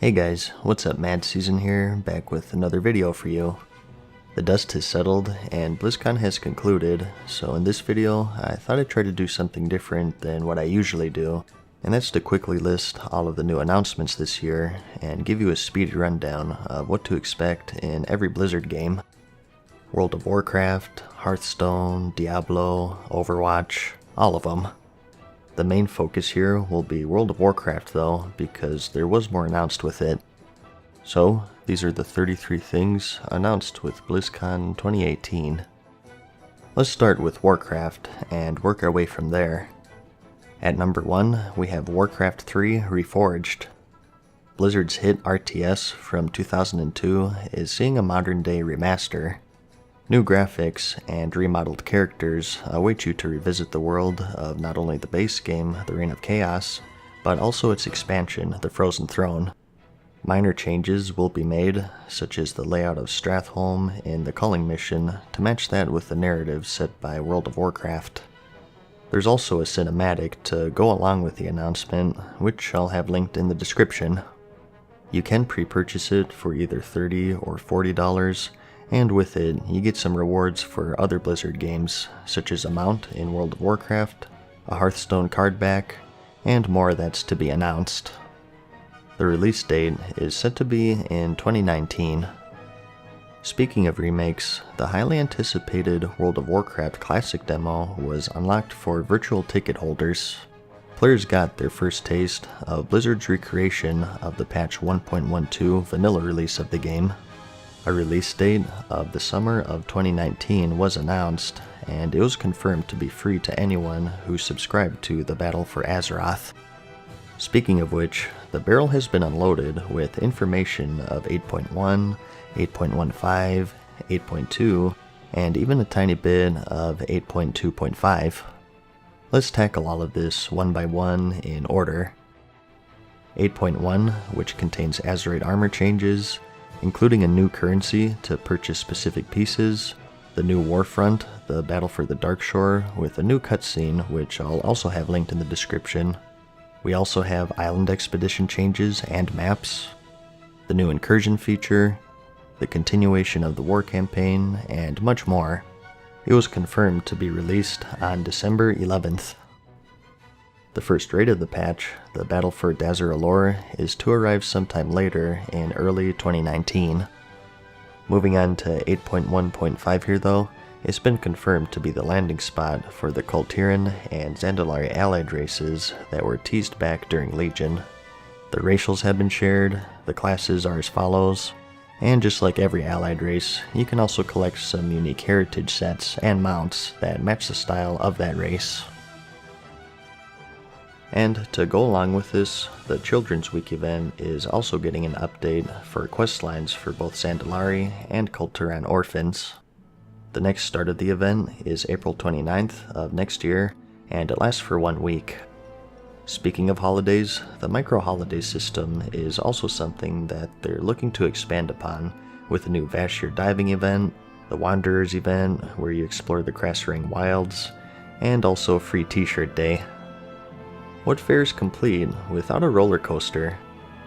Hey guys, what's up? MadSeason here, back with another video for you. The dust has settled and BlizzCon has concluded, so in this video I thought I'd try to do something different than what I usually do, and that's to quickly list all of the new announcements this year and give you a speedy rundown of what to expect in every Blizzard game. World of Warcraft, Hearthstone, Diablo, Overwatch, all of them. The main focus here will be World of Warcraft though, because there was more announced with it. So, these are the 33 things announced with BlizzCon 2018. Let's start with Warcraft and work our way from there. At number 1, we have Warcraft III Reforged. Blizzard's hit RTS from 2002 is seeing a modern day remaster. New graphics and remodeled characters await you to revisit the world of not only the base game, The Reign of Chaos, but also its expansion, The Frozen Throne. Minor changes will be made, such as the layout of Stratholme in the Culling mission to match that with the narrative set by World of Warcraft. There's also a cinematic to go along with the announcement, which I'll have linked in the description. You can pre-purchase it for either $30 or $40, and with it, you get some rewards for other Blizzard games, such as a mount in World of Warcraft, a Hearthstone card back, and more that's to be announced. The release date is set to be in 2019. Speaking of remakes, the highly anticipated World of Warcraft Classic demo was unlocked for virtual ticket holders. Players got their first taste of Blizzard's recreation of the patch 1.12 vanilla release of the game. A release date of the summer of 2019 was announced, and it was confirmed to be free to anyone who subscribed to the Battle for Azeroth. Speaking of which, the barrel has been unloaded with information of 8.1, 8.15, 8.2, and even a tiny bit of 8.2.5. Let's tackle all of this one by one in order. 8.1, which contains Azerite armor changes, including a new currency to purchase specific pieces, the new Warfront, the Battle for the Darkshore, with a new cutscene which I'll also have linked in the description. We also have island expedition changes and maps, the new incursion feature, the continuation of the war campaign, and much more. It was confirmed to be released on December 11th. The first raid of the patch, the Battle for Dazar'alor, is to arrive sometime later in early 2019. Moving on to 8.1.5 here though, it's been confirmed to be the landing spot for the Kultiran and Zandalari allied races that were teased back during Legion. The racials have been shared, the classes are as follows, and just like every allied race, you can also collect some unique heritage sets and mounts that match the style of that race. And to go along with this, the Children's Week event is also getting an update for Questlines for both Zandalari and Kultiran orphans. The next start of the event is April 29th of next year, and it lasts for 1 week. Speaking of holidays, the micro-holiday system is also something that they're looking to expand upon, with a new Vashir diving event, the Wanderers event where you explore the Krasring Wilds, and also a free t-shirt day. What fair is complete without a roller coaster?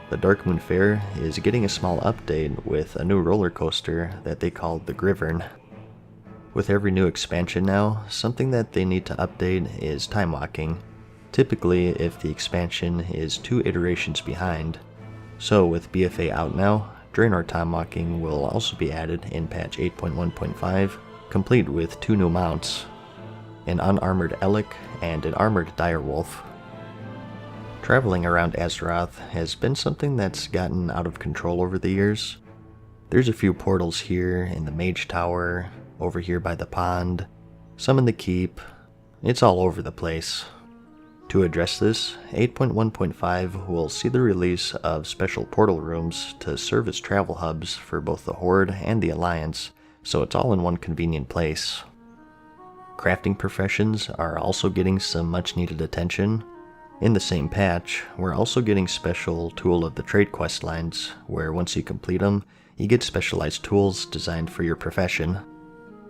The Darkmoon Fair is getting a small update with a new roller coaster that they call the Grivern. With every new expansion now, something that they need to update is Timewalking, typically if the expansion is 2 iterations behind. So with BFA out now, Draenor Timewalking will also be added in patch 8.1.5, complete with 2 new mounts, an unarmored Elec and an armored Direwolf. Traveling around Azeroth has been something that's gotten out of control over the years. There's a few portals here in the Mage Tower, over here by the pond, some in the keep. It's all over the place. To address this, 8.1.5 will see the release of special portal rooms to serve as travel hubs for both the Horde and the Alliance, so it's all in one convenient place. Crafting professions are also getting some much needed attention. In the same patch, we're also getting special Tool of the Trade questlines, where once you complete them, you get specialized tools designed for your profession.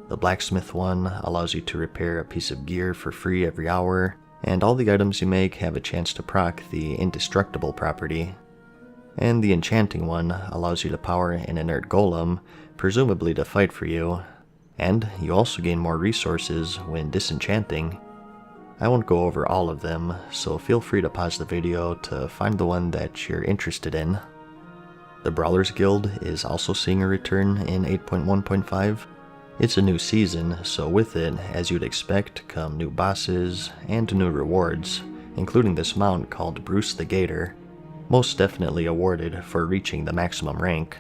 The Blacksmith one allows you to repair a piece of gear for free every hour, and all the items you make have a chance to proc the Indestructible property. and the enchanting one allows you to power an inert golem, presumably to fight for you, and you also gain more resources when disenchanting. I won't go over all of them, so feel free to pause the video to find the one that you're interested in. The Brawlers Guild is also seeing a return in 8.1.5. It's a new season, so with it, as you'd expect, come new bosses and new rewards, including this mount called Bruce the Gator, most definitely awarded for reaching the maximum rank.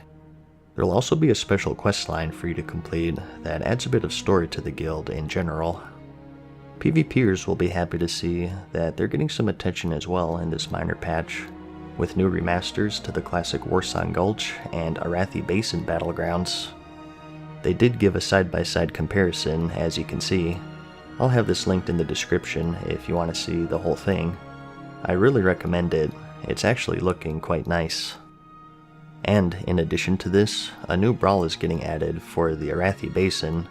There'll also be a special questline for you to complete that adds a bit of story to the guild in general. PvPers will be happy to see that they're getting some attention as well in this minor patch, with new remasters to the classic Warsong Gulch and Arathi Basin battlegrounds. They did give a side-by-side comparison, as you can see. I'll have this linked in the description if you want to see the whole thing. I really recommend it, it's actually looking quite nice. And in addition to this, a new brawl is getting added for the Arathi Basin.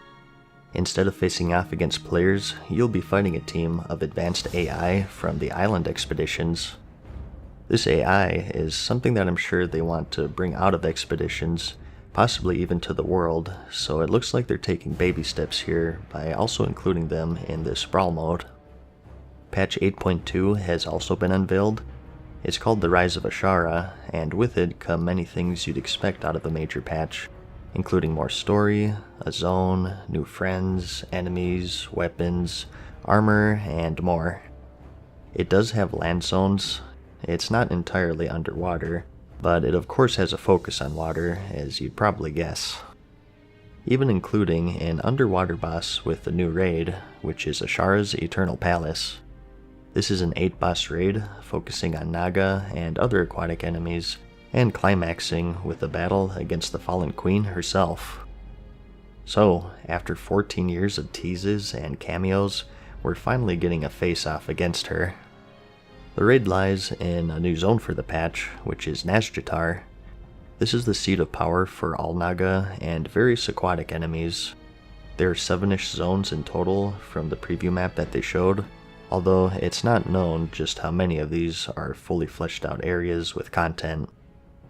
Instead of facing off against players, you'll be fighting a team of advanced AI from the island expeditions. This AI is something that I'm sure they want to bring out of expeditions, possibly even to the world, so it looks like they're taking baby steps here by also including them in this brawl mode. Patch 8.2 has also been unveiled. It's called The Rise of Azshara, and with it come many things you'd expect out of a major patch, including more story, a zone, new friends, enemies, weapons, armor, and more. It does have land zones. It's not entirely underwater, but it of course has a focus on water, as you'd probably guess. Even including an underwater boss with the new raid, which is Azshara's Eternal Palace. This is an 8-boss raid, focusing on Naga and other aquatic enemies, and climaxing with a battle against the Fallen Queen herself. So, after 14 years of teases and cameos, we're finally getting a face-off against her. The raid lies in a new zone for the patch, which is Nazjatar. This is the seat of power for all Naga and various aquatic enemies. There are 7-ish zones in total from the preview map that they showed, although it's not known just how many of these are fully fleshed out areas with content.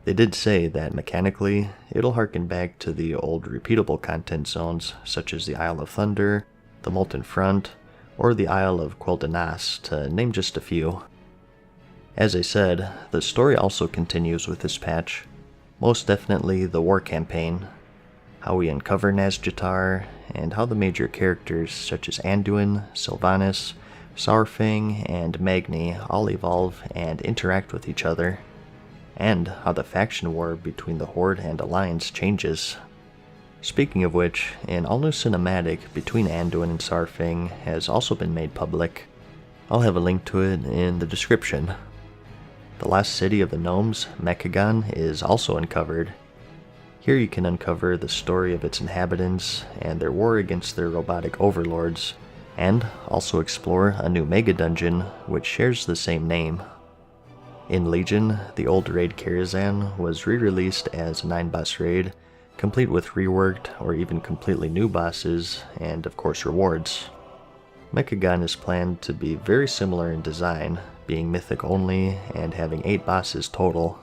They did say that mechanically, it'll harken back to the old repeatable content zones such as the Isle of Thunder, the Molten Front, or the Isle of Quel'Danas, to name just a few. As I said, the story also continues with this patch, most definitely the war campaign, how we uncover Nazjatar, and how the major characters such as Anduin, Sylvanas, Saurfang, and Magni all evolve and interact with each other, and how the faction war between the Horde and Alliance changes. Speaking of which, an all-new cinematic between Anduin and Saurfang has also been made public. I'll have a link to it in the description. The last city of the gnomes, Mechagon, is also uncovered. Here you can uncover the story of its inhabitants and their war against their robotic overlords, and also explore a new Megadungeon which shares the same name. In Legion, the old raid Karazhan was re-released as a 9-boss raid, complete with reworked or even completely new bosses, and of course rewards. Mechagon is planned to be very similar in design, being mythic only and having 8 bosses total.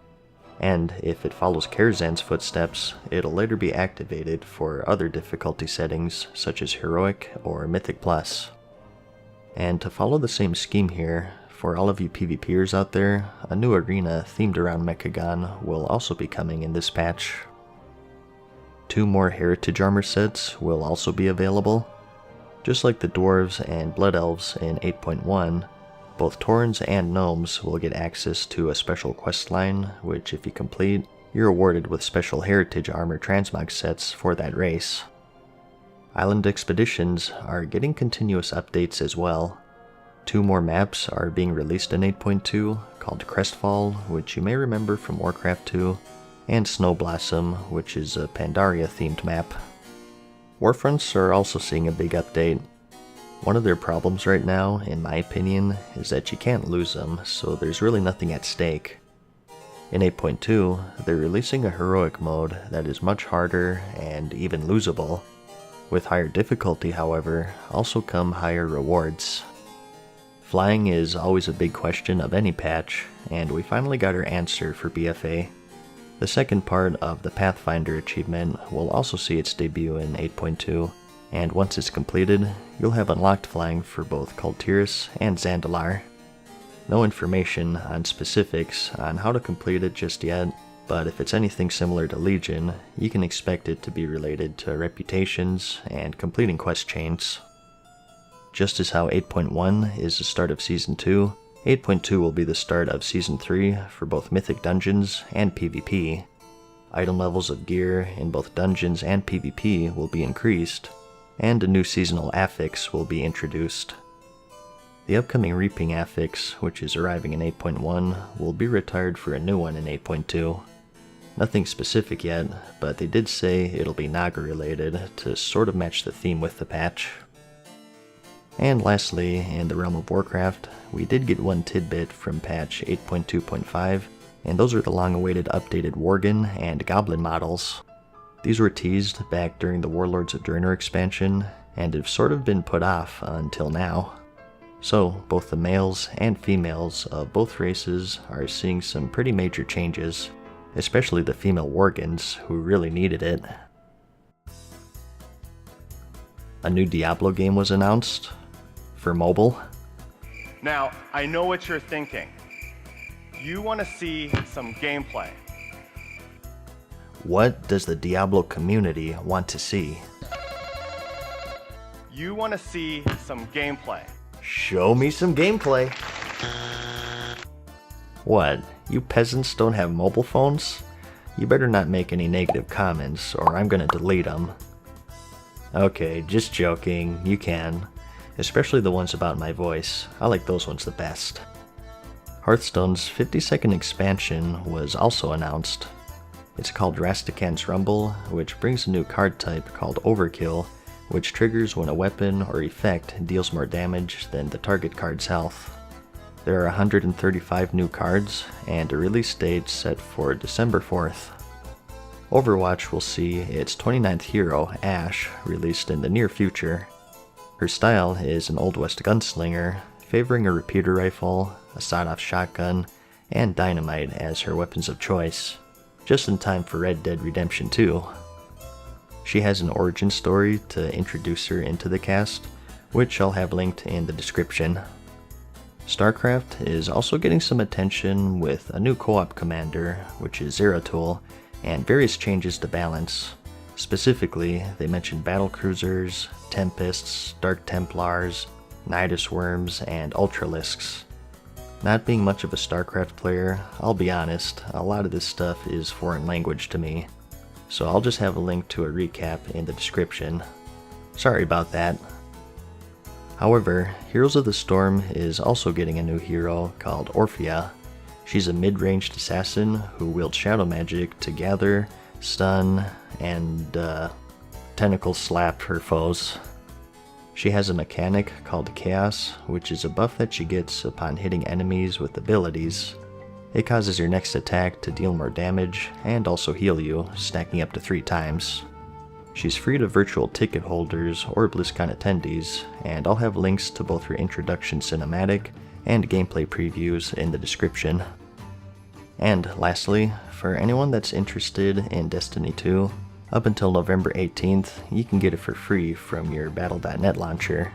And if it follows Karazhan's footsteps, it'll later be activated for other difficulty settings such as Heroic or Mythic Plus. And to follow the same scheme here, for all of you PvPers out there, a new arena themed around Mechagon will also be coming in this patch. 2 more Heritage Armor sets will also be available. Just like the Dwarves and Blood Elves in 8.1, both Taurens and Gnomes will get access to a special questline, which if you complete, you're awarded with special Heritage Armor transmog sets for that race. Island expeditions are getting continuous updates as well. 2 more maps are being released in 8.2, called Crestfall, which you may remember from Warcraft 2, and Snow Blossom, which is a Pandaria-themed map. Warfronts are also seeing a big update. One of their problems right now, in my opinion, is that you can't lose them, so there's really nothing at stake. In 8.2, they're releasing a heroic mode that is much harder and even losable. With higher difficulty, however, also come higher rewards. Flying is always a big question of any patch, and we finally got our answer for BFA. The second part of the Pathfinder achievement will also see its debut in 8.2, and once it's completed, you'll have unlocked flying for both Kul Tiras and Zandalar. No information on specifics on how to complete it just yet, but if it's anything similar to Legion, you can expect it to be related to reputations and completing quest chains. Just as how 8.1 is the start of Season 2, 8.2 will be the start of Season 3 for both Mythic Dungeons and PvP. Item levels of gear in both Dungeons and PvP will be increased, and a new seasonal Affix will be introduced. The upcoming Reaping Affix, which is arriving in 8.1, will be retired for a new one in 8.2. Nothing specific yet, but they did say it'll be Naga related to sort of match the theme with the patch. And lastly, in the realm of Warcraft, we did get one tidbit from patch 8.2.5, and those are the long-awaited updated Worgen and Goblin models. These were teased back during the Warlords of Draenor expansion, and have sort of been put off until now. So, both the males and females of both races are seeing some pretty major changes, especially the female Worgens, who really needed it. A new Diablo game was announced for mobile. Now, I know what you're thinking. You want to see some gameplay. What does the Diablo community want to see? You want to see some gameplay. Show me some gameplay. What, you peasants don't have mobile phones? You better not make any negative comments or I'm gonna delete them. Okay, just joking, you can. Especially the ones about my voice, I like those ones the best. Hearthstone's 52nd expansion was also announced. It's called Rastakhan's Rumble, which brings a new card type called Overkill, which triggers when a weapon or effect deals more damage than the target card's health. There are 135 new cards, and a release date set for December 4th. Overwatch will see its 29th hero, Ashe, released in the near future. Her style is an Old West gunslinger, favoring a repeater rifle, a sawed-off shotgun, and dynamite as her weapons of choice, just in time for Red Dead Redemption 2. She has an origin story to introduce her into the cast, which I'll have linked in the description. Starcraft is also getting some attention with a new co-op commander, which is Zeratul, and various changes to balance. Specifically, they mention battlecruisers, tempests, dark templars, nidus worms, and ultralisks. Not being much of a Starcraft player, I'll be honest, a lot of this stuff is foreign language to me, so I'll just have a link to a recap in the description. Sorry about that. However, Heroes of the Storm is also getting a new hero called Orphea. She's a mid-ranged assassin who wields shadow magic to gather, stun, and tentacle slap her foes. She has a mechanic called Chaos, which is a buff that she gets upon hitting enemies with abilities. It causes your next attack to deal more damage and also heal you, stacking up to 3 times. She's free to virtual ticket holders or BlizzCon attendees, and I'll have links to both her introduction cinematic and gameplay previews in the description. And lastly, for anyone that's interested in Destiny 2, up until November 18th, you can get it for free from your Battle.net launcher.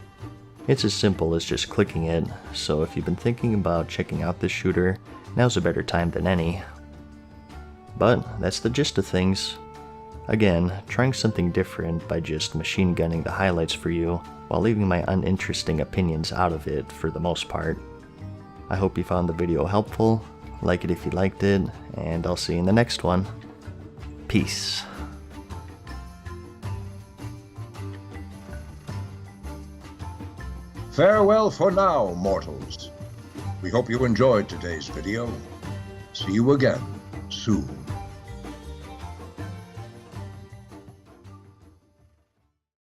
It's as simple as just clicking it, so if you've been thinking about checking out this shooter, now's a better time than any. But that's the gist of things. Again, trying something different by just machine gunning the highlights for you, while leaving my uninteresting opinions out of it for the most part. I hope you found the video helpful, like it if you liked it, and I'll see you in the next one. Peace. Farewell for now, mortals. We hope you enjoyed today's video. See you again soon.